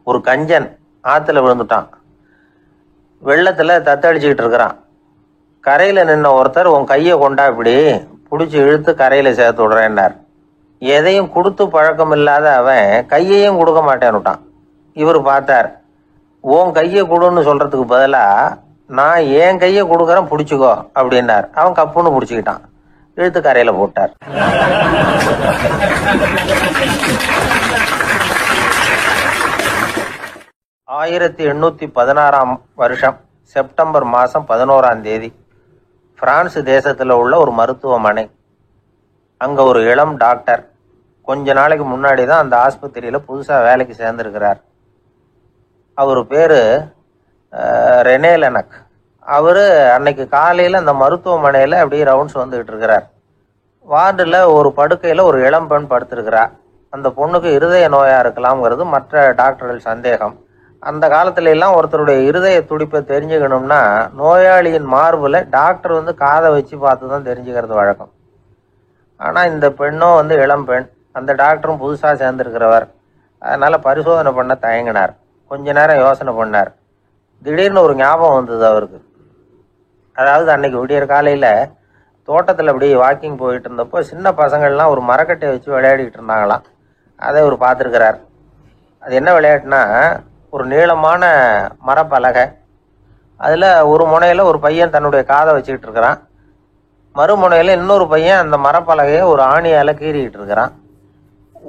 ஒரு கஞ்சன் ஆற்றுல விழுந்துட்டான். வெள்ளத்தில் தத்தளிச்சுக்கிட்டு இருக்கிறான். கரையில் நின்ன ஒருத்தர் உன் கையை கொண்டா இப்படி பிடிச்சி இழுத்து கரையில் சேர்த்து விடுறேன்னார். எதையும் கொடுத்து பழக்கம் இல்லாத அவன் கையையும் கொடுக்க மாட்டேன்னுட்டான். இவர் பார்த்தார், உன் கையை கொடுன்னு சொல்கிறதுக்கு பதிலாக நான் என் கையை கொடுக்குறேன் பிடிச்சிக்கோ அப்படின்னார். அவன் கப்புன்னு பிடிச்சிக்கிட்டான், இழுத்து கரையில் போட்டார். ஆயிரத்தி 1816 செப்டம்பர் மாதம் 11 பிரான்ஸ் தேசத்தில் உள்ள ஒரு மருத்துவமனை. அங்கே ஒரு இளம் டாக்டர் கொஞ்ச நாளைக்கு முன்னாடி தான் அந்த ஆஸ்பத்திரியில் புதுசாக வேலைக்கு சேர்ந்துருக்கிறார். அவர் பேர் ரெனே லெனக். அவர் அன்னைக்கு காலையில் அந்த மருத்துவமனையில் அப்படியே ரவுண்ட்ஸ் வந்துக்கிட்டு இருக்கிறார். வார்டில் ஒரு படுக்கையில் ஒரு இளம் பெண் படுத்திருக்கிறார். அந்த பொண்ணுக்கு இருதய நோயாக இருக்கலாம்ங்கிறது மற்ற டாக்டர்கள் சந்தேகம். அந்த காலத்துல எல்லாம் ஒருத்தருடைய இருதய துடிப்பை தெரிஞ்சுக்கணும்னா நோயாளியின் மார்பில் டாக்டர் காதை வச்சு பார்த்து தான் தெரிஞ்சுக்கிறது வழக்கம். ஆனால் இந்த பெண்ணும் இளம் பெண், அந்த டாக்டரும் புதுசாக சேர்ந்துருக்கிறவர். அதனால் பரிசோதனை பண்ண தயங்கினார். கொஞ்ச நேரம் யோசனை பண்ணார். திடீர்னு ஒரு ஞாபகம் வந்தது அவருக்கு. அதாவது அன்னைக்கு விடியற் காலையில் தோட்டத்தில் அப்படி வாக்கிங் போயிட்டு இருந்தப்போ சின்ன பசங்கள்லாம் ஒரு மரக்கட்டையை வச்சு விளையாடிக்கிட்டு இருந்தாங்களாம். அதை இவர் பார்த்துருக்கிறார். அது என்ன விளையாட்டுனா, ஒரு நீளமான மரப்பலகை, அதில் ஒரு முனையில் ஒரு பையன் தன்னுடைய காதை வச்சுக்கிட்டு இருக்கிறான். மறுமுனையில் இன்னொரு பையன் அந்த மரப்பலகையை ஒரு ஆணியால் கீறிக்கிட்டு இருக்கிறான்.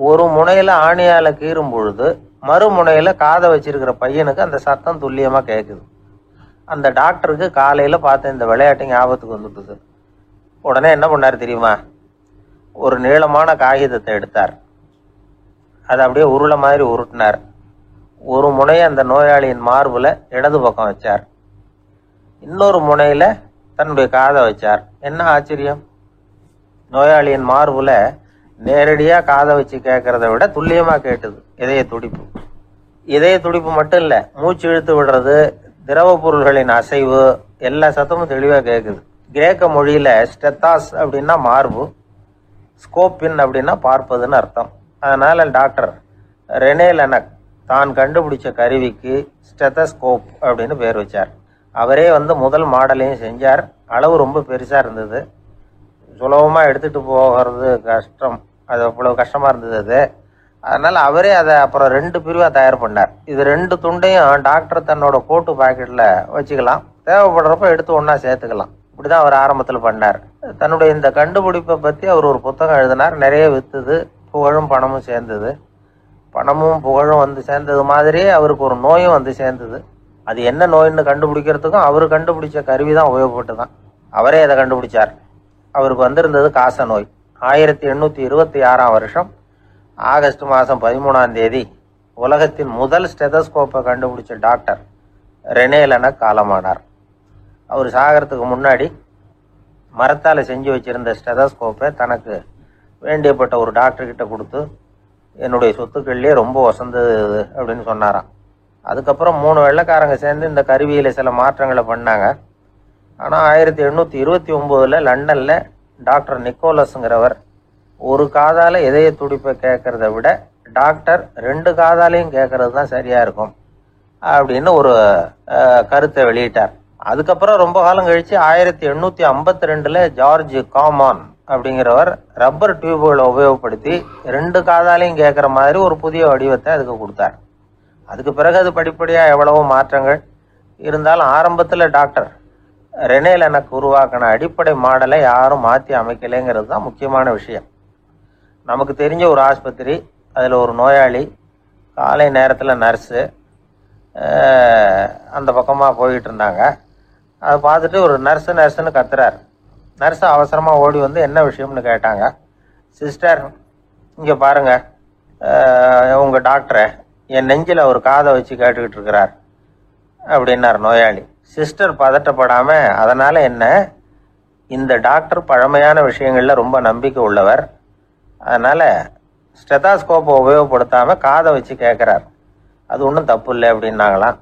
ஒரு முனையில் ஆணியால் கீறும் பொழுது மறுமுனையில் காதை வச்சிருக்கிற பையனுக்கு அந்த சத்தம் துல்லியமாக கேட்குது. அந்த டாக்டருக்கு காலையில் பார்த்த இந்த விளையாட்டு ஞாபகத்துக்கு வந்துட்டுது. உடனே என்ன பண்ணார் தெரியுமா? ஒரு நீளமான காகிதத்தை எடுத்தார். அதை அப்படியே உருளை மாதிரி உருட்டினார். ஒரு முனையை அந்த நோயாளியின் மார்பில் இடது பக்கம் வச்சார், இன்னொரு முனையில் தன்னுடைய காதை வச்சார். என்ன ஆச்சரியம்! நோயாளியின் மார்பில் நேரடியாக காதை வச்சு கேட்கறத விட துல்லியமாக கேட்டுது இதய துடிப்பு. இதய துடிப்பு மட்டும் இல்லை, மூச்சு இழுத்து விடுறது, திரவ பொருள்களின் அசைவு, எல்லா சத்தமும் தெளிவாக கேட்குது. கிரேக்க மொழியில் ஸ்டெத்தாஸ் அப்படின்னா மார்பு, ஸ்கோப்பின் அப்படின்னா பார்ப்பதுன்னு அர்த்தம். அதனால் டாக்டர் ரெனே லெனக் தான் கண்டுபிடிச்ச கருவிக்கு ஸ்டெத்தஸ்கோப் அப்படின்னு பேர் வச்சார். அவரே முதல் மாடலையும் செஞ்சார். அளவு ரொம்ப பெருசாக இருந்தது, சுலபமாக எடுத்துகிட்டு போகிறது கஷ்டம், அது அவ்வளோ கஷ்டமாக இருந்தது அது. அதனால் அவரே அதை அப்புறம் 2 பிரிவாக தயார் பண்ணார். இது 2 துண்டையும் டாக்டர் தன்னோட கோட்டு பாக்கெட்டில் வச்சுக்கலாம், தேவைப்படுறப்ப எடுத்து ஒன்றா சேர்த்துக்கலாம். இப்படி தான் அவர் ஆரம்பத்தில் பண்ணார். தன்னுடைய இந்த கண்டுபிடிப்பை பற்றி அவர் ஒரு புத்தகம் எழுதினார். நிறைய விற்றுது, புகழும் பணமும் சேர்ந்தது. பணமும் புகழும் சேர்ந்தது மாதிரியே அவருக்கு ஒரு நோயும் சேர்ந்தது. அது என்ன நோயின்னு கண்டுபிடிக்கிறதுக்கும் அவர் கண்டுபிடிச்ச கருவி தான் உபயோகப்பட்டு தான். அவரே அதை கண்டுபிடிச்சார். அவருக்கு வந்திருந்தது காச நோய். 1826 ஆகஸ்ட் மாதம் 13 உலகத்தின் முதல் ஸ்டெதஸ்கோப்பை கண்டுபிடிச்ச டாக்டர் ரெனே லெனக் காலமானார். அவர் சாகிறதுக்கு முன்னாடி மரத்தால் செஞ்சு வச்சிருந்த ஸ்டெதஸ்கோப்பை தனக்கு வேண்டியப்பட்ட ஒரு டாக்டர்கிட்ட கொடுத்து, என்னுடைய சொத்துக்கள்லேயே ரொம்ப வசந்தது அப்படின்னு சொன்னாராம். அதுக்கப்புறம் 3 வெள்ளைக்காரங்க சேர்ந்து இந்த கருவியில் சில மாற்றங்களை பண்ணாங்க. ஆனால் 1829 லண்டனில் டாக்டர் நிக்கோலஸுங்கிறவர் ஒரு காதால் இதய துடிப்பை கேட்கறத விட டாக்டர் 2 காதாலையும் கேட்கறது தான் சரியாக இருக்கும் அப்படின்னு ஒரு கருத்தை வெளியிட்டார். அதுக்கப்புறம் ரொம்ப காலம் கழித்து 1852 ஜார்ஜ் காமான் அப்படிங்கிறவர் ரப்பர் டியூப்களை உபயோகப்படுத்தி 2 காதாலையும் கேட்குற மாதிரி ஒரு புதிய வடிவத்தை அதுக்கு கொடுத்தார். அதுக்கு பிறகு அது படிப்படியாக எவ்வளவோ மாற்றங்கள் இருந்தாலும் ஆரம்பத்தில் டாக்டர் ரெனே லெனக் உருவாக்கின அடிப்படை மாடலை யாரும் மாற்றி அமைக்கலைங்கிறது தான் முக்கியமான விஷயம். நமக்கு தெரிஞ்ச ஒரு ஆஸ்பத்திரி, அதில் ஒரு நோயாளி, காலை நேரத்தில் நர்ஸு அந்த பக்கமாக போயிட்டு இருந்தாங்க. அதை பார்த்துட்டு ஒரு நர்ஸுன்னு கத்துறார். நர்ஸு அவசரமாக ஓடி என்ன விஷயம்னு கேட்டாங்க. சிஸ்டர், இங்கே பாருங்கள், உங்கள் டாக்டரை என் நெஞ்சில் ஒரு காதை வச்சு கேட்டுக்கிட்டு இருக்கிறார் அப்படின்னார் நோயாளி. சிஸ்டர் பதட்டப்படாமல், அதனால் என்ன, இந்த டாக்டர் பழமையான விஷயங்களில் ரொம்ப நம்பிக்கை உள்ளவர், அதனால் ஸ்டெதாஸ்கோப்பை உபயோகப்படுத்தாமல் காதை வச்சு கேட்குறார், அது ஒன்றும் தப்பு இல்லை அப்படின்னாங்களாம்.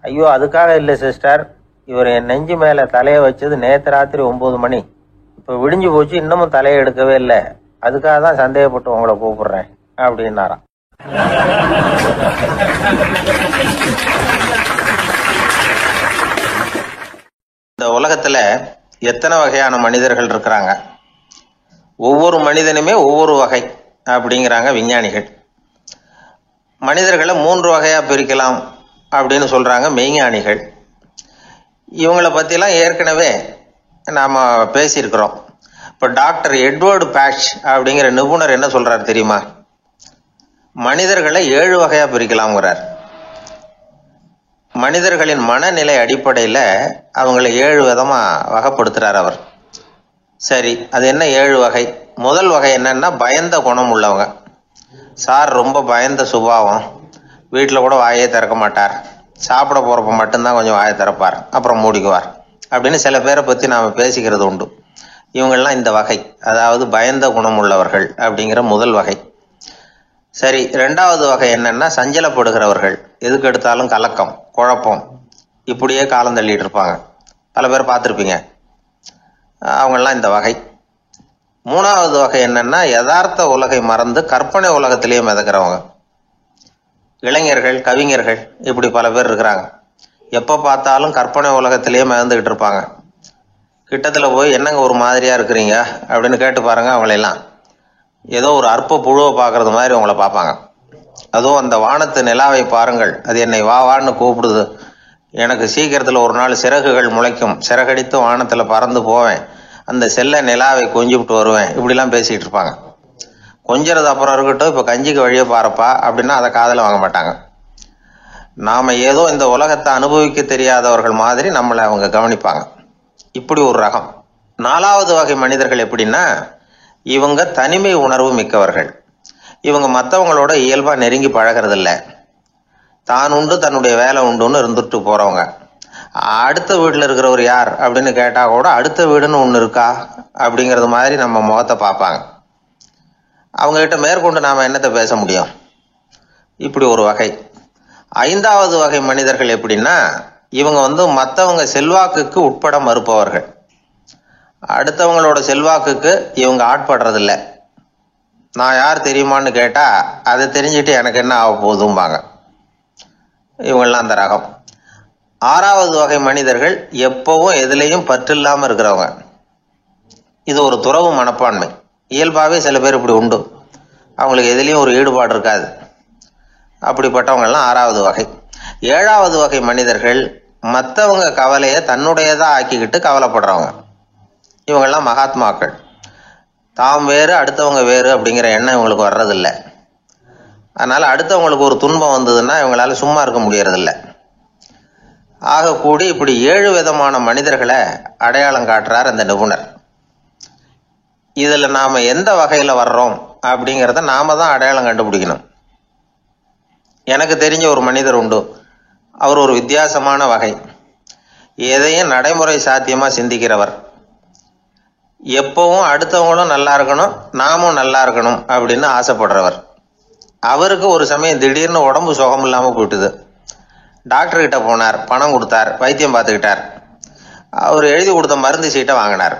ஐயோ, அதுக்காக இல்லை சிஸ்டர், இவர் என் நெஞ்சு மேலே தலையை வச்சது நேற்று ராத்திரி 9 மணி, இப்போ விடிஞ்சு போச்சு, இன்னமும் தலையை எடுக்கவே இல்லை, அதுக்காக தான் சந்தேகப்பட்டு உங்களை கூப்பிடுறேன் அப்படின்னாராம். இந்த உலகத்துல எத்தனை வகையான மனிதர்கள் இருக்கிறாங்க? ஒவ்வொரு மனிதனுமே ஒவ்வொரு வகை அப்படிங்கிறாங்க விஞ்ஞானிகள். மனிதர்களை 3 வகையா பிரிக்கலாம் அப்படின்னு சொல்றாங்க மெய்ஞானிகள். இவங்களை பத்திலாம் ஏற்கனவே நாம பேசியிருக்கிறோம். இப்ப டாக்டர் எட்வர்டு பேட்ச் அப்படிங்கிற நிபுணர் என்ன சொல்றாரு தெரியுமா? மனிதர்களை 7 வகையா பிரிக்கலாம்ங்கிறார். மனிதர்களின் மனநிலை அடிப்படையில அவங்களை 7 விதமா வகைப்படுத்துறார் அவர். சரி, அது என்ன 7 வகை? முதல் வகை என்னன்னா பயந்த குணம் உள்ளவங்க. சார் ரொம்ப பயந்த சுபாவம், வீட்டில் கூட வாயே திறக்க மாட்டார், சாப்பிட போறப்ப மட்டும்தான் கொஞ்சம் வாயை திறப்பார், அப்புறம் மூடிக்குவார் அப்படின்னு சில பேரை பத்தி நாம பேசிக்கிறது உண்டு. இவங்கெல்லாம் இந்த வகை, அதாவது பயந்த குணம் உள்ளவர்கள் அப்படிங்கிற முதல் வகை. சரி, 2வது வகை என்னன்னா சஞ்சலப்படுகிறவர்கள். எதுக்கு எடுத்தாலும் கலக்கம், குழப்பம், இப்படியே காலம் தள்ளிட்டு இருப்பாங்க. பல பேர் பார்த்துருப்பீங்க. அவங்கெல்லாம் இந்த வகை. 3வது வகை என்னன்னா யதார்த்த உலகை மறந்து கற்பனை உலகத்திலேயே மிதக்கிறவங்க. இளைஞர்கள், கவிஞர்கள், இப்படி பல பேர் இருக்கிறாங்க. எப்ப பார்த்தாலும் கற்பனை உலகத்திலேயே மிதந்துகிட்டு இருப்பாங்க. கிட்டத்துல போய் என்னங்க ஒரு மாதிரியா இருக்கிறீங்க அப்படின்னு கேட்டு பாருங்க, அவங்களெல்லாம் ஏதோ ஒரு அற்ப புழுவை பார்க்கறது மாதிரி அவங்கள பார்ப்பாங்க. அதுவும் அந்த வானத்து நிலாவை பாருங்கள், அது என்னை வா வான்னு கூப்பிடுது, எனக்கு சீக்கிரத்துல ஒரு நாள் சிறகுகள் முளைக்கும், சிறகடித்து வானத்துல பறந்து போவேன், அந்த செல்ல நிலாவை கொஞ்சிவிட்டு வருவேன், இப்படிலாம் பேசிட்டு இருப்பாங்க. கொஞ்சிறது அப்புறம் இருக்கட்டும், இப்ப கஞ்சிக்கு வழியே பாருப்பா அப்படின்னா அதை காதுல வாங்க மாட்டாங்க. நாம ஏதோ இந்த உலகத்தை அனுபவிக்க தெரியாதவர்கள் மாதிரி நம்மளை அவங்க கவனிப்பாங்க. இப்படி ஒரு ரகம். 4வது வகை மனிதர்கள் எப்படின்னா, இவங்க தனிமை உணர்வு மிக்கவர்கள். இவங்க மற்றவங்களோட இயல்பா நெருங்கி பழகிறதில்ல, தான் உண்டு தன்னுடைய வேலை உண்டுன்னு இருந்துட்டு போறவங்க. அடுத்த வீட்டுல இருக்கிறவர் யார் அப்படின்னு கேட்டா கூட அடுத்த வீடுன்னு ஒண்ணு இருக்கா அப்படிங்கறது மாதிரி நம்ம முகத்தை பார்ப்பாங்க. அவங்க கிட்ட மேற்கொண்டு நாம என்னத்தை பேச முடியும்? இப்படி ஒரு வகை. 5வது வகை மனிதர்கள் எப்படின்னா, இவங்க மற்றவங்க செல்வாக்குக்கு உட்பட மறுப்பவர்கள். அடுத்தவங்களோட செல்வாக்குக்கு இவங்க ஆட்படுறதில்ல. நான் யார் தெரியுமான்னு கேட்டா அதை தெரிஞ்சுட்டு எனக்கு என்ன ஆக போகுதும்பாங்க. இவங்கெல்லாம் அந்த ரகம். 6வது வகை மனிதர்கள் எப்பவும் எதுலையும் பற்றில்லாம இருக்கிறவங்க. இது ஒரு துறவு மனப்பான்மை. இயல்பாவே சில பேர் இப்படி உண்டு, அவங்களுக்கு எதுலையும் ஒரு ஈடுபாடு இருக்காது. அப்படிப்பட்டவங்க எல்லாம் 6வது வகை. 7வது வகை மனிதர்கள் மற்றவங்க கவலையை தன்னுடையதா ஆக்கிக்கிட்டு கவலைப்படுறவங்க. இவங்கெல்லாம் மகாத்மாக்கள். தாம் வேறு அடுத்தவங்க வேறு அப்படிங்கிற எண்ணம் இவங்களுக்கு வர்றதில்ல. அதனால அடுத்தவங்களுக்கு ஒரு துன்பம் வந்ததுன்னா இவங்களால சும்மா இருக்க முடியறதில்ல. ஆக கூடி இப்படி 7 விதமான மனிதர்களை அடையாளம் காட்டுறார் அந்த நிபுணர். இதுல நாம எந்த வகையில வர்றோம் அப்படிங்கிறத நாம தான் அடையாளம் கண்டுபிடிக்கணும். எனக்கு தெரிஞ்ச ஒரு மனிதர் உண்டு. அவர் ஒரு வித்தியாசமான வகை. எதையும் நடைமுறை சாத்தியமா சிந்திக்கிறவர். எப்பவும் அடுத்தவங்களும் நல்லா இருக்கணும், நாமும் நல்லா இருக்கணும் அப்படின்னு ஆசைப்படுறவர். அவருக்கு ஒரு சமயம் திடீர்னு உடம்பு சுகம் இல்லாம போயிட்டுது. டாக்டர் கிட்ட போனார், பணம் கொடுத்தார், வைத்தியம் பார்த்துக்கிட்டார். அவர் எழுதி கொடுத்த மருந்து சீட்டை வாங்கினார்.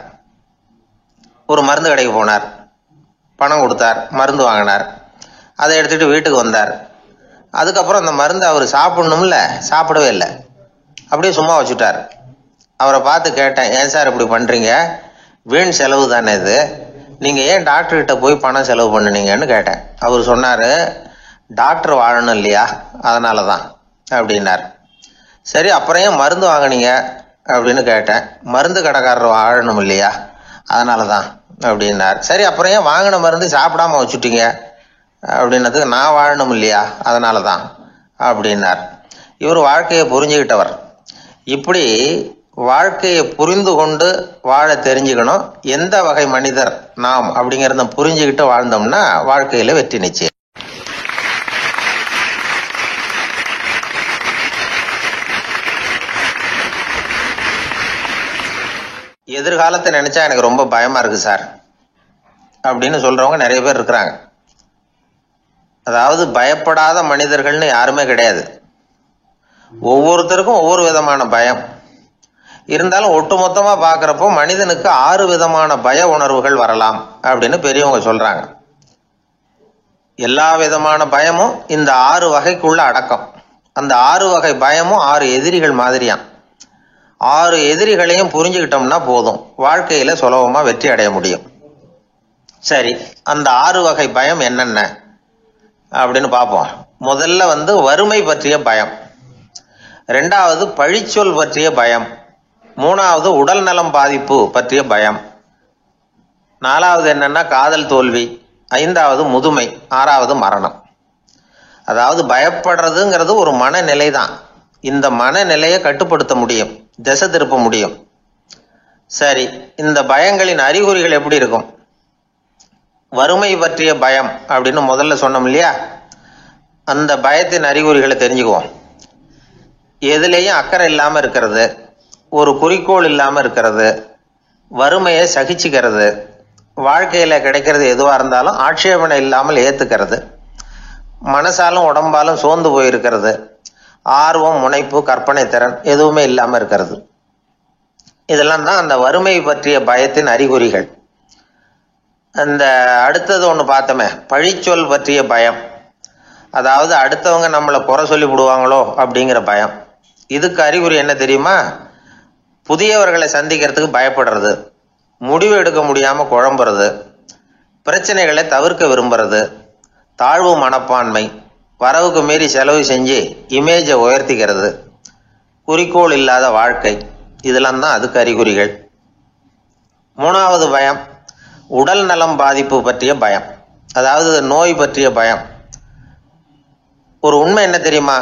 ஒரு மருந்து கடைக்கு போனார், பணம் கொடுத்தார், மருந்து வாங்கினார். அதை எடுத்துட்டு வீட்டுக்கு வந்தார். அதுக்கப்புறம் அந்த மருந்து அவர் சாப்பிடணும்ல, சாப்பிடவே இல்லை, அப்படியே சும்மா வச்சுட்டார். அவரை பார்த்து கேட்டேன், ஏன் சார் இப்படி பண்றீங்க? வீண் செலவு தானே இது, நீங்க ஏன் டாக்டர் கிட்ட போய் பணம் செலவு பண்ணுனீங்கன்னு கேட்டேன். அவர் சொன்னாரு, டாக்டர் வாழணும் இல்லையா, அதனாலதான் அப்படின்னார். சரி, அப்புறம் ஏன் மருந்து வாங்கினீங்க அப்படின்னு கேட்டேன். மருந்து கடைக்காரர் வாழணும் இல்லையா, அதனாலதான் அப்படின்னார். சரி, அப்புறம் ஏன் வாங்கின மருந்து சாப்பிடாம வச்சுட்டீங்க அப்படின்னதுக்கு, நான் வாழணும் இல்லையா அதனாலதான் அப்படின்னார். இவர் வாழ்க்கையை புரிஞ்சுக்கிட்டவர். இப்படி வாழ்க்கையை புரிந்து கொண்டு வாழ தெரிஞ்சுக்கணும். எந்த வகை மனிதர் நாம் அப்படிங்கறத புரிஞ்சுக்கிட்டு வாழ்ந்தோம்னா வாழ்க்கையில வெற்றி நிச்சயம். எதிர்காலத்தை நினைச்சா எனக்கு ரொம்ப பயமா இருக்கு சார் அப்படின்னு சொல்றவங்க நிறைய பேர் இருக்கிறாங்க. அதாவது பயப்படாத மனிதர்கள்னு யாருமே கிடையாது. ஒவ்வொருத்தருக்கும் ஒவ்வொரு விதமான பயம் இருந்தாலும் ஒட்டுமொத்தமா பாக்குறப்போ மனிதனுக்கு 6 விதமான பய உணர்வுகள் வரலாம் அப்படின்னு பெரியவங்க சொல்றாங்க. எல்லா விதமான பயமும் இந்த 6 வகைக்குள்ள அடக்கம். அந்த 6 வகை பயமும் 6 எதிரிகள் மாதிரியாம். 6 எதிரிகளையும் புரிஞ்சுக்கிட்டோம்னா போதும், வாழ்க்கையில சுலபமா வெற்றி அடைய முடியும். சரி, அந்த 6 வகை பயம் என்னென்ன அப்படின்னு பார்ப்போம். முதல்ல வறுமை பற்றிய பயம், 2வது பழிச்சொல் பற்றிய பயம், 3வது உடல் நலம் பாதிப்பு பற்றிய பயம், 4வது என்னன்னா காதல் தோல்வி, 5வது முதுமை, 6வது மரணம். அதாவது பயப்படுறதுங்கிறது ஒரு மனநிலை தான். இந்த மனநிலையை கட்டுப்படுத்த முடியும், திசை திருப்ப முடியும். சரி, இந்த பயங்களின் அறிகுறிகள் எப்படி இருக்கும்? வறுமை பற்றிய பயம் அப்படின்னு முதல்ல சொன்னோம் இல்லையா, அந்த பயத்தின் அறிகுறிகளை தெரிஞ்சுக்குவோம். எதுலேயும் அக்கறை இல்லாம இருக்கிறது, ஒரு குறிக்கோள் இல்லாம இருக்கிறது, வறுமையை சகிச்சுக்கிறது, வாழ்க்கையில கிடைக்கிறது எதுவா இருந்தாலும் ஆட்சேபனை இல்லாமல் ஏத்துக்கிறது, மனசாலும் உடம்பாலும் சோர்ந்து போயிருக்கிறது, ஆர்வம், முனைப்பு, கற்பனை திறன் எதுவுமே இல்லாம இருக்கிறது. இதெல்லாம் தான் அந்த வறுமை பற்றிய பயத்தின் அறிகுறிகள். அந்த அடுத்தது ஒன்று பார்த்தோமே, பழிச்சொல் பற்றிய பயம். அதாவது அடுத்தவங்க நம்மளை குறை சொல்லி விடுவாங்களோ அப்படிங்கிற பயம். இதுக்கு அறிகுறி என்ன தெரியுமா? புதியவர்களை சந்திக்கிறதுக்கு பயப்படுறது, முடிவு எடுக்க முடியாம குழம்புறது, பிரச்சனைகளை தவிர்க்க விரும்புறது, தாழ்வு மனப்பான்மை, வரவுக்கு மீறி செலவு செஞ்சு இமேஜை உயர்த்திக்கிறது, குறிக்கோள் இல்லாத வாழ்க்கை, இதெல்லாம் தான் அதுக்கு அறிகுறிகள். 3வது பயம் உடல் நலம் பாதிப்பு பற்றிய பயம், அதாவது நோய் பற்றிய பயம். ஒரு உண்மை என்ன தெரியுமா?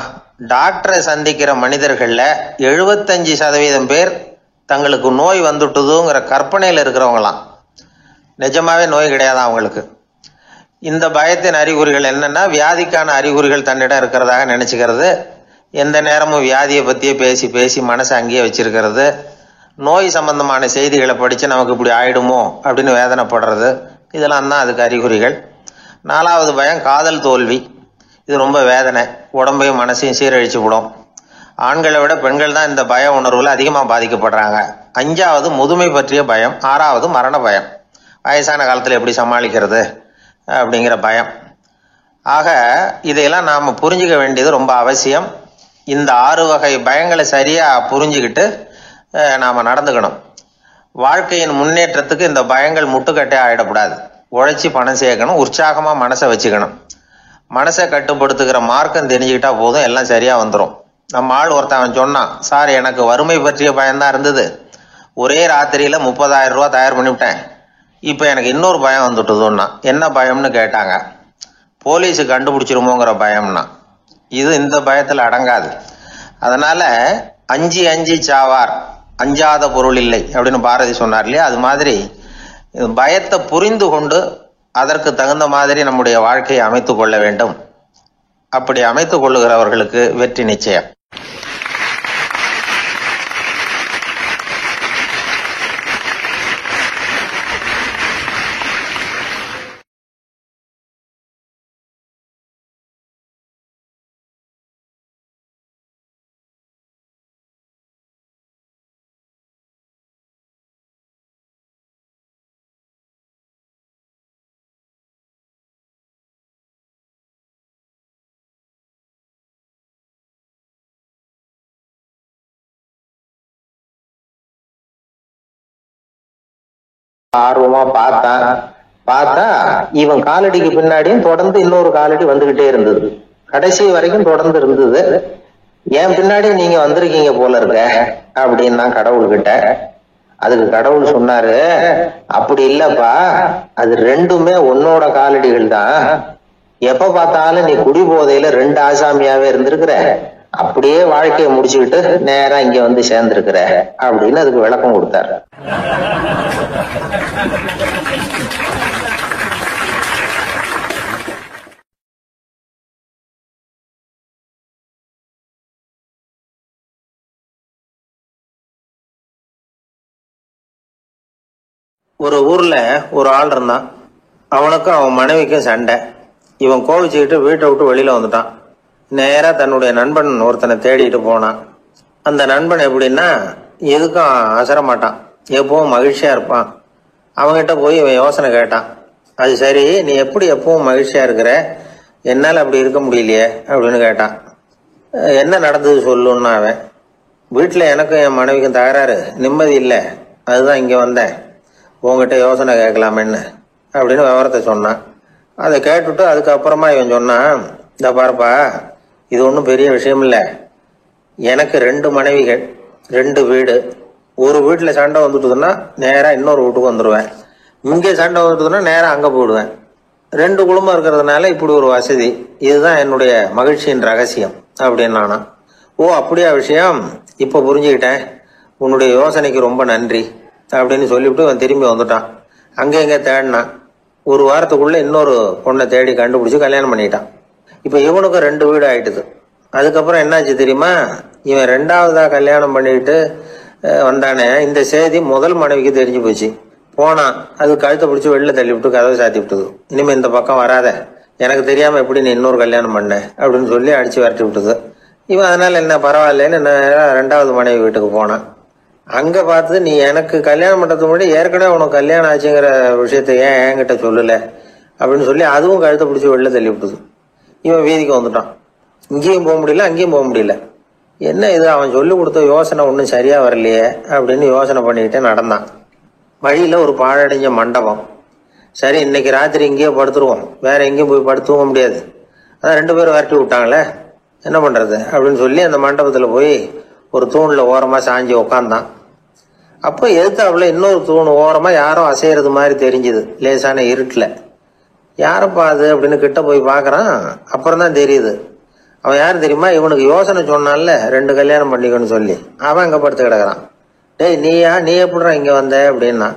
டாக்டரை சந்திக்கிற மனிதர்கள்ல 75% பேர் தங்களுக்கு நோய் வந்துட்டுதுங்கிற கற்பனையில் இருக்கிறவங்களாம். நிஜமாவே நோய் கிடையாது அவங்களுக்கு. இந்த பயத்தின் அறிகுறிகள் என்னன்னா, வியாதிக்கான அறிகுறிகள் தன்னிடம் இருக்கிறதாக நினைச்சுக்கிறது, எந்த நேரமும் வியாதியை பத்தியே பேசி பேசி மனசை அங்கேயே வச்சிருக்கிறது, நோய் சம்பந்தமான செய்திகளை படிச்சு நமக்கு இப்படி ஆயிடுமோ அப்படின்னு வேதனைப்படுறது, இதெல்லாம் தான் அதுக்கு அறிகுறிகள். 4வது பயம் காதல் தோல்வி. இது ரொம்ப வேதனை, உடம்பையும் மனசையும் சீரழிச்சு விடும். ஆண்களை விட பெண்கள் தான் இந்த பய உணர்வுல அதிகமாக பாதிக்கப்படுறாங்க. 5வது முதுமை பற்றிய பயம். 6வது மரண பயம், வயசான காலத்தில் எப்படி சமாளிக்கிறது அப்படிங்கிற பயம். ஆக இதையெல்லாம் நாம் புரிஞ்சுக்க வேண்டியது ரொம்ப அவசியம். இந்த 6 வகை பயங்களை சரியா புரிஞ்சுக்கிட்டு நாம் நடந்துக்கணும். வாழ்க்கையின் முன்னேற்றத்துக்கு இந்த பயங்கள் முட்டுக்கட்டே ஆயிடக்கூடாது. உழைச்சி பணம் சேர்க்கணும், உற்சாகமா மனசை வச்சுக்கணும். மனசை கட்டுப்படுத்துகிற மார்க்கம் தெரிஞ்சுக்கிட்டா போதும், எல்லாம் சரியா வந்துடும். நம்ம ஆள் ஒருத்தன் சொன்னான், சார் எனக்கு வறுமை பற்றிய பயம்தான் இருந்தது, ஒரே ராத்திரியில 30,000 ரூபா தயார் பண்ணிவிட்டேன், இப்ப எனக்கு இன்னொரு பயம் வந்துட்டுதுன்னா. என்ன பயம்னு கேட்டாங்க. போலீஸு கண்டுபிடிச்சிருமோங்கிற பயம்னா. இது இந்த பயத்துல அடங்காது. அதனால அஞ்சி அஞ்சி சாவார், அஞ்சாத பொருள் இல்லை அப்படின்னு பாரதி சொன்னார் இல்லையா, அது மாதிரி பயத்தை புரிந்து கொண்டு அதற்கு தகுந்த மாதிரி நம்முடைய வாழ்க்கையை அமைத்துக் கொள்ள வேண்டும். அப்படி அமைத்துக் கொள்ளுகிறவர்களுக்கு வெற்றி நிச்சயம். ஆர்வமா பார்த்தா இவன் காலடிக்கு பின்னாடியும் தொடர்ந்து இன்னொரு காலடி வந்துகிட்டே இருந்தது. கடைசி வரைக்கும் தொடர்ந்து இருந்தது. என் பின்னாடி நீங்க வந்திருக்கீங்க போல இருக்க அப்படின்னு நான் கடவுள்கிட்ட. அதுக்கு கடவுள் சொன்னாரு, அப்படி இல்லப்பா, அது ரெண்டுமே உன்னோட காலடிகள் தான். எப்ப பார்த்தாலும் நீ குடி போதையில 2 ஆசாமியாவே இருந்திருக்கிற, அப்படியே வாழ்க்கையை முடிச்சுக்கிட்டு நேரா இங்க வந்து சேர்ந்திருக்கிற அப்படின்னு அதுக்கு விளக்கம் கொடுத்தாரு. ஒரு ஊர்ல ஒரு ஆள் இருந்தான். அவனுக்கும் அவன் மனைவிக்கும் சண்டை. இவன் கோவிச்சுக்கிட்டு வீட்டை விட்டு வெளியில வந்துட்டான். நேரா தன்னுடைய நண்பன் ஒருத்தனை தேடிட்டு போனான். அந்த நண்பன் எப்படின்னா, எதுக்கும் அசர மாட்டான், எப்பவும் மகிழ்ச்சியா இருப்பான். அவன்கிட்ட போய் இவன் யோசனை கேட்டான். அது சரி, நீ எப்படி எப்பவும் மகிழ்ச்சியா இருக்கிற, என்னால் அப்படி இருக்க முடியலையே அப்படின்னு கேட்டான். என்ன நடந்தது சொல்லுன்னா அவன், வீட்டில் எனக்கும் என் மனைவிக்கும் தகராறு, நிம்மதி இல்லை, அதுதான் இங்கே வந்தேன், உங்ககிட்ட யோசனை கேட்கலாமேன்னு அப்படின்னு விவரத்தை சொன்னான். அதை கேட்டுவிட்டு அதுக்கப்புறமா இவன் சொன்னான், இந்த பாருப்பா, இது ஒன்றும் பெரிய விஷயம் இல்லை, எனக்கு 2 மனைவிகள், 2 வீடு. ஒரு வீட்டில் சண்டை வந்துட்டுதுன்னா நேராக இன்னொரு வீட்டுக்கு வந்துடுவேன், இங்கே சண்டை வந்துட்டுதுன்னா நேராக அங்கே போயிடுவேன். 2 குடும்பம் இருக்கிறதுனால இப்படி ஒரு வசதி, இதுதான் என்னுடைய மகிழ்ச்சியின் ரகசியம் அப்படின்னு நானா. ஓ அப்படியா விஷயம், இப்போ புரிஞ்சுக்கிட்டேன், உன்னுடைய யோசனைக்கு ரொம்ப நன்றி அப்படின்னு சொல்லிவிட்டு அவன் திரும்பி வந்துட்டான். அங்கே எங்கே தேடினான். ஒரு வாரத்துக்குள்ள இன்னொரு பொண்ணை தேடி கண்டுபிடிச்சி கல்யாணம் பண்ணிட்டான். இப்போ இவனுக்கும் 2 வீடு ஆயிட்டுது. அதுக்கப்புறம் என்னாச்சு தெரியுமா, இவன் 2வதா கல்யாணம் பண்ணிட்டு வந்தானே, இந்த செய்தி முதல் மனைவிக்கு தெரிஞ்சு போச்சு. போனான், அது கழுத்தை பிடிச்சி வெளில தள்ளி விட்டு கதவை சாத்தி விட்டுது. இனிமே இந்த பக்கம் வராத, எனக்கு தெரியாம எப்படி நீ இன்னொரு கல்யாணம் பண்ண அப்படின்னு சொல்லி அடிச்சு விரட்டி விட்டுது. இவன் அதனால என்ன பரவாயில்லன்னு 2வது மனைவி வீட்டுக்கு போனான். அங்க பார்த்து, நீ எனக்கு கல்யாணம் பண்றதுக்கு முன்னாடி ஏற்கனவே உனக்கு கல்யாணம் ஆச்சுங்கிற விஷயத்த ஏன் என்கிட்ட சொல்லல அப்படின்னு சொல்லி அதுவும் கழுத்தை பிடிச்சி வெளில தள்ளி விட்டுது. இவன் வீதிக்கு வந்துட்டான். இங்கேயும் போக முடியல, அங்கேயும் போக முடியல. என்ன இது, அவன் சொல்லி கொடுத்த யோசனை ஒன்றும் சரியா வரலையே அப்படின்னு யோசனை பண்ணிக்கிட்டே நடந்தான். வழியில ஒரு பாழடைஞ்ச மண்டபம். சரி, இன்னைக்கு ராத்திரி இங்கேயே படுத்துருவோம், வேற எங்கேயும் போய் படுத்துவங்க முடியாது, அதான் 2 பேரும் விரட்டி விட்டாங்களே, என்ன பண்றது அப்படின்னு சொல்லி அந்த மண்டபத்துல போய் ஒரு தூண்ல ஓரமா சாஞ்சி உக்காந்தான். அப்போ எதிர்த்தாப்புல இன்னொரு தூண் ஓரமா யாரோ அசைறது மாதிரி தெரிஞ்சுது, லேசான இருட்டுல. யாரப்பா அது அப்படின்னு கிட்ட போய் பாக்குறான். அப்புறம் தான் தெரியுது, அவன் யாரு தெரியுமா, இவனுக்கு யோசனை சொன்னான்ல 2 கல்யாணம் பண்ணிக்கணும்னு சொல்லி, அவன் அங்க படுத்து கிடக்குறான். டேய் நீ எப்படிடா இங்க வந்த அப்படின்னா,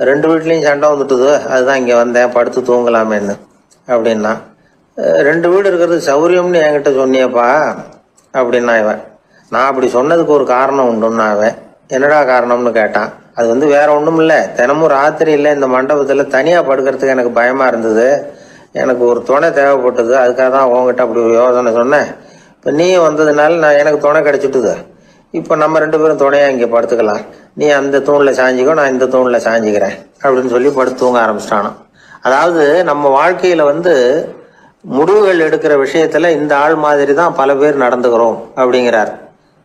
2 வீட்லயும் சண்டை வந்துட்டுது, அதுதான் இங்க வந்தேன், படுத்து தூங்கலாமேன்னு அப்படின்னா. 2 வீடு இருக்கிறது சௌரியம்னு என்கிட்ட சொன்னியப்பா அப்படின்னா இவன். நான் அப்படி சொன்னதுக்கு ஒரு காரணம் உண்டுன்னா அவன். என்னடா காரணம்னு கேட்டான். அது வேற ஒண்ணும் இல்லை, தினமும் ராத்திரியில இந்த மண்டபத்துல தனியா படுக்கிறதுக்கு எனக்கு பயமா இருந்தது, எனக்கு ஒரு துணை தேவைப்பட்டது, அதுக்காக தான் உங்ககிட்ட அப்படி ஒரு யோசனை சொன்னேன். இப்ப நீ வந்ததுனால எனக்கு துணை கிடைச்சிட்டுது, இப்ப நம்ம 2 பேரும் துணையா இங்க படுத்துக்கலாம், நீ அந்த தூண்ல சாஞ்சிக்கோ, நான் இந்த தூண்ல சாஞ்சிக்கிறேன் அப்படின்னு சொல்லி படுத்து தூங்க ஆரம்பிச்சிட்டானோ. அதாவது நம்ம வாழ்க்கையில முடிவுகள் எடுக்கிற விஷயத்துல இந்த ஆள் மாதிரி தான் பல பேர் நடந்துக்கிறோம் அப்படிங்கிறார்.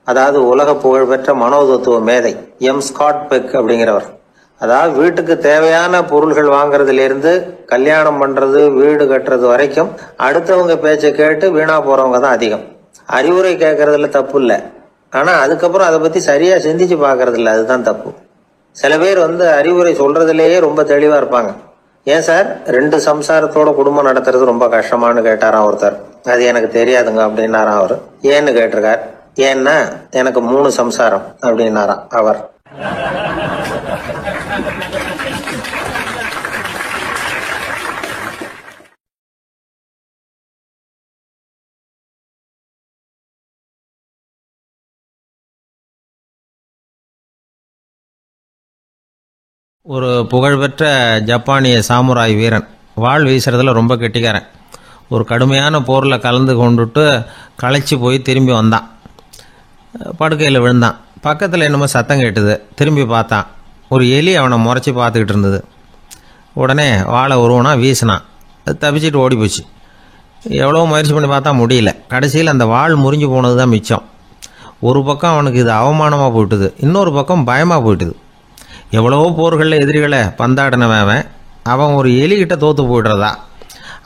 அதாவது உலக புகழ்பெற்ற மனோதத்துவ மேதை ஸ்காட் பெக் அப்படிங்கிறவர். அதாவது வீட்டுக்கு தேவையான பொருள்கள் வாங்குறதுல இருந்து கல்யாணம் பண்றது, வீடு கட்டுறது வரைக்கும் அடுத்தவங்க பேச்சை கேட்டு வீணா போறவங்க தான் அதிகம். அறிவுரை கேட்கறதுல தப்பு இல்லை, ஆனா அதுக்கப்புறம் அதை பத்தி சரியா சிந்திச்சு பாக்குறது இல்லை, அதுதான் தப்பு. சில பேர் அறிவுரை சொல்றதுலயே ரொம்ப தெளிவா இருப்பாங்க. ஏன் சார் 2 சம்சாரத்தோட குடும்பம் நடத்துறது ரொம்ப கஷ்டமானு கேட்டாராம் ஒருத்தர். அது எனக்கு தெரியாதுங்க அப்படின்னாராம் அவரு. ஏன்னு கேட்டிருக்கார். ஏன்னா எனக்கு 3 சம்சாரம் அப்படின்னாராம் அவர். ஒரு புகழ்பெற்ற ஜப்பானிய சாமுராய் வீரன், வாள் வீசுறதுல ரொம்ப கெட்டிக்காரன். ஒரு கடுமையான போரில் கலந்து கொண்டுட்டு களைச்சி போய் திரும்பி வந்தான். படுக்கையில் விழுந்தான். பக்கத்தில் என்னமோ சத்தம் கேட்டுது. திரும்பி பார்த்தான். ஒரு எலி அவனை முறைச்சி பார்த்துக்கிட்டு இருந்தது. உடனே வாழை உருவனா வீசினான். அது தப்பிச்சிட்டு ஓடி போச்சு. எவ்வளோ முயற்சி பண்ணி பார்த்தா முடியல. கடைசியில் அந்த வாள் முறிஞ்சு போனது தான் மிச்சம். ஒரு பக்கம் அவனுக்கு இது அவமானமாக போயிட்டுது, இன்னொரு பக்கம் பயமாக போயிட்டுது. எவ்வளவோ போர்களில் எதிரிகளை பந்தாடினவன் அவன் ஒரு எலிகிட்ட தோற்று போய்டுறதா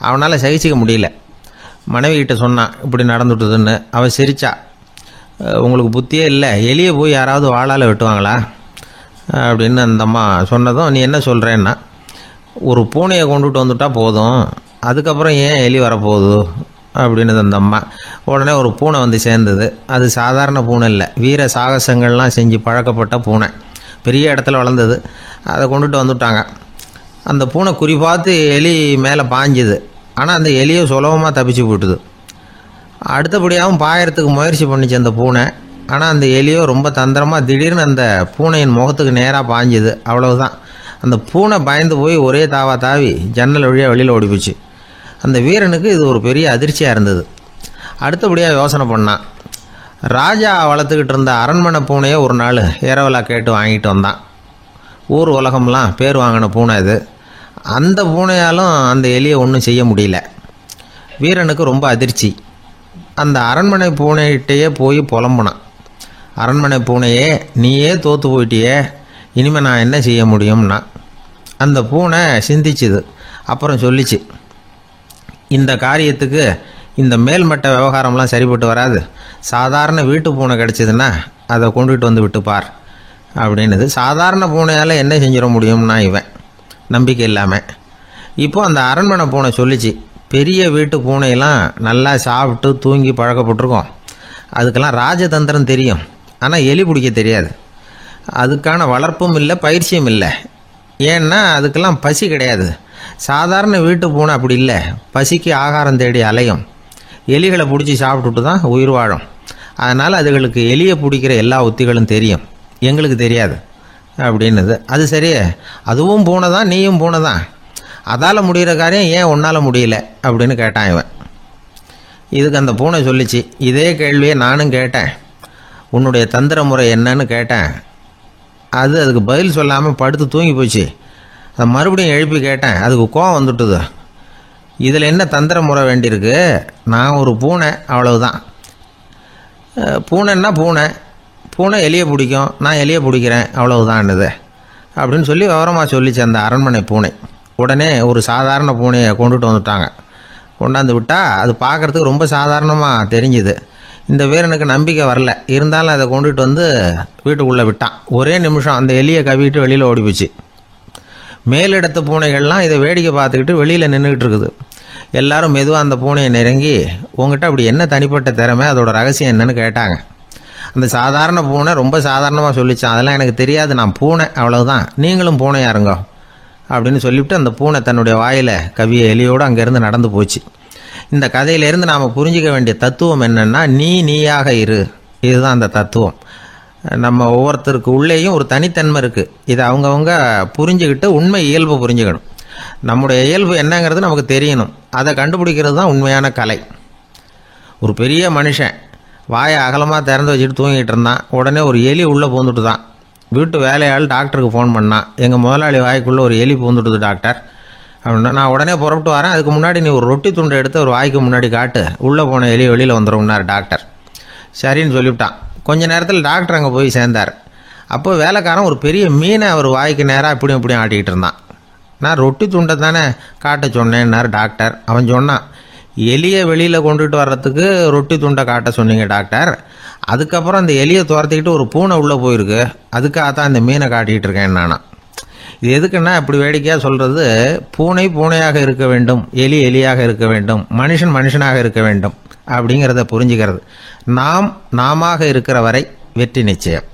அவனால் சகிச்சிக்க முடியல. மனைவி கிட்ட சொன்னான் இப்படி நடந்துட்டுதுன்னு. அவன் சிரிச்சா. உங்களுக்கு புத்தியே இல்லை, எலியை போய் யாராவது வாளால் வெட்டுவாங்களா அப்படின்னு அந்த அம்மா சொன்னதும், நீ என்ன சொல்கிறேன்னா, ஒரு பூனையை கொண்டுட்டு வந்துட்டா போதும், அதுக்கப்புறம் ஏன் எலி வரப்போகுது அப்படின்னு அந்த அம்மா. உடனே ஒரு பூனை வந்து சேர்ந்தது. அது சாதாரண பூனை இல்லை, வீர சாகசங்கள்லாம் செஞ்சு பழக்கப்பட்ட பூனை. பெரிய இடத்துல வளர்ந்தது. அதை கொண்டுட்டு வந்துட்டாங்க. அந்த பூனை குறி பார்த்து எலி மேலே பாஞ்சுது. ஆனால் அந்த எலியை சுலபமாக தப்பிச்சு போட்டுது. அடுத்தபடியாகவும் பாயறதுக்கு முயற்சி பண்ணிச்சு அந்த பூனை. ஆனால் அந்த எலியோ ரொம்ப தந்திரமாக திடீர்னு அந்த பூனையின் முகத்துக்கு நேராக பாஞ்சுது. அவ்வளவுதான். அந்த பூனை பயந்து போய் ஒரே தாவி ஜன்னல் வழியாக வெளியில் ஓடிப்போச்சு. அந்த வீரனுக்கு இது ஒரு பெரிய அதிர்ச்சியாக இருந்தது. அடுத்தபடியாக யோசனை பண்ணான். ராஜா வளர்த்துக்கிட்டு இருந்த அரண்மனை பூனையை ஒரு நாள் இரவலா கேட்டு வாங்கிட்டு வந்தான். ஊர் உலகம்லாம் பேர் வாங்கின பூனை இது. அந்த பூனையாலும் அந்த எலியை ஒன்றும் செய்ய முடியல. வீரனுக்கு ரொம்ப அதிர்ச்சி. அந்த அரண்மனை பூனைகிட்டேயே போய் புலம்புனான். அரண்மனை பூனையே, நீயே தோற்று போயிட்டியே, இனிமேல் நான் என்ன செய்ய முடியும்னா. அந்த பூனை சிந்திச்சுது. அப்புறம் சொல்லிச்சு, இந்த காரியத்துக்கு இந்த மேல்மட்ட விவகாரம்லாம் சரிப்பட்டு வராது. சாதாரண வீட்டு பூனை கிடச்சிதுன்னா அதை கொண்டுகிட்டு வந்து விட்டுப்பார் அப்படின்னுது. சாதாரண பூனையால் என்ன செஞ்சிட முடியும்னா இவன் நம்பிக்கை இல்லாமல். இப்போ அந்த அரண்மனை பூனை சொல்லிச்சு, பெரிய வீட்டு பூனையெல்லாம் நல்லா சாப்பிட்டு தூங்கி பழக்கப்பட்டிருக்கோம். அதுக்கெல்லாம் ராஜதந்திரம் தெரியும். ஆனால் எலி பிடிக்க தெரியாது. அதுக்கான வளர்ப்பும் இல்லை, பயிற்சியும் இல்லை. ஏன்னா அதுக்கெல்லாம் பசி கிடையாது. சாதாரண வீட்டு பூனை அப்படி இல்லை. பசிக்கு ஆகாரம் தேடி அலையும். எலிகளை பிடிச்சி சாப்பிட்டுட்டு தான் உயிர் வாழும். அதனால் அதுகளுக்கு எலியை பிடிக்கிற எல்லா உத்திகளும் தெரியும், எங்களுக்கு தெரியாது அப்படின்னுது. அது சரியே, அதுவும் பூனை தான், நீயும் பூனை தான். அதால் முடிகிற காரியம் ஏன் உன்னால் முடியல அப்படின்னு கேட்டான் இவன். இதுக்கு அந்த பூனை சொல்லிச்சு, இதே கேள்வியை நானும் கேட்டேன். உன்னுடைய தந்திர முறை என்னன்னு கேட்டேன். அதுக்கு பதில் சொல்லாமல் படுத்து தூங்கி போச்சு. அதை மறுபடியும் எழுப்பி கேட்டேன். அதுக்கு கோவம் வந்துட்டுது. இதில் என்ன தந்திர முறை வேண்டியிருக்கு? நான் ஒரு பூனை, அவ்வளவுதான். பூனைன்னா பூனை, பூனை எலியை பிடிக்கும், நான் எலியை பிடிக்கிறேன், அவ்வளவுதான்னுது அப்படின்னு சொல்லி விவரமாக சொல்லிச்சு அந்த அரண்மனை பூனை. உடனே ஒரு சாதாரண பூனையை கொண்டுட்டு வந்துட்டாங்க. கொண்டாந்து விட்டால் அது பார்க்குறதுக்கு ரொம்ப சாதாரணமாக தெரிஞ்சுது. இந்த வீரனுக்கு நம்பிக்கை வரல. இருந்தாலும் அதை கொண்டுட்டு வந்து வீட்டுக்குள்ளே விட்டான். ஒரே நிமிஷம் அந்த எலியை கவிட்டு வெளியில் ஓடி போச்சு. மேலிடத்து பூனைகள்லாம் இதை வேடிக்கை பார்த்துக்கிட்டு வெளியில் நின்றுக்கிட்டு இருக்குது. எல்லாரும் மெதுவாக அந்த பூனையை நெருங்கி, உங்ககிட்ட அப்படி என்ன தனிப்பட்ட திறமை, அதோட ரகசியம் என்னன்னு கேட்டாங்க. அந்த சாதாரண பூனை ரொம்ப சாதாரணமாக சொல்லிச்சான், அதெல்லாம் எனக்கு தெரியாது, நான் பூனை, அவ்வளவுதான், நீங்களும் பூனையா இருங்க அப்படின்னு சொல்லிவிட்டு அந்த பூனை தன்னுடைய வாயில் கவிய எலியோடு அங்கேருந்து நடந்து போச்சு. இந்த கதையிலேருந்து நாம் புரிஞ்சிக்க வேண்டிய தத்துவம் என்னென்னா, நீயாக இரு. இதுதான் அந்த தத்துவம். நம்ம ஒவ்வொருத்தருக்கு உள்ளேயும் ஒரு தனித்தன்மை இருக்குது. இதை அவங்கவுங்க புரிஞ்சுக்கிட்டு உண்மை இயல்பு புரிஞ்சுக்கணும். நம்முடைய இயல்பு என்னங்கிறது நமக்கு தெரியணும். அதை கண்டுபிடிக்கிறது தான் உண்மையான கலை. ஒரு பெரிய மனுஷன் வாயை அகலமாக திறந்து வச்சுட்டு தூங்கிட்டு இருந்தான். உடனே ஒரு எலி உள்ளே பூந்துட்டு தான். வீட்டு வேலையாள் டாக்டருக்கு ஃபோன் பண்ணான், எங்கள் முதலாளி வாய்க்குள்ளே ஒரு எலி பூந்துட்டுது டாக்டர் அப்படின்னா. நான் உடனே புறப்பட்டு வரேன், அதுக்கு முன்னாடி நீ ஒரு ரொட்டி துண்டை எடுத்து ஒரு வாய்க்கு முன்னாடி காட்டு, உள்ளே போன எலி வெளியில் வந்துடும்னார் டாக்டர். சரின்னு சொல்லிவிட்டான். கொஞ்ச நேரத்தில் டாக்டர் அங்கே போய் சேர்ந்தார். அப்போ வேலைக்காரன் ஒரு பெரிய மீனை அவர் வாய்க்கு நேராக இப்படியும் இப்படியும் ஆட்டிக்கிட்டு இருந்தான். நான் ரொட்டி துண்டை தானே காட்ட சொன்னேன்னார் டாக்டர். அவன் சொன்னான், எலியை வெளியில் கொண்டுட்டு வர்றதுக்கு ரொட்டி துண்டை காட்ட சொன்னீங்க டாக்டர், அதுக்கப்புறம் அந்த எலியை துரத்திக்கிட்டு ஒரு பூனை உள்ளே போயிருக்கு, அதுக்காக தான் இந்த மீனை காட்டிக்கிட்டு இருக்கேன் நானா. இது எதுக்குன்னா, இப்படி வேடிக்கையாக சொல்கிறது, பூனை பூனையாக இருக்க வேண்டும், எலி எலியாக இருக்க வேண்டும், மனுஷன் மனுஷனாக இருக்க வேண்டும் அப்படிங்கிறத புரிஞ்சுக்கிறது. நாம் நாமாக இருக்கிற வரை வெற்றி நிச்சயம்.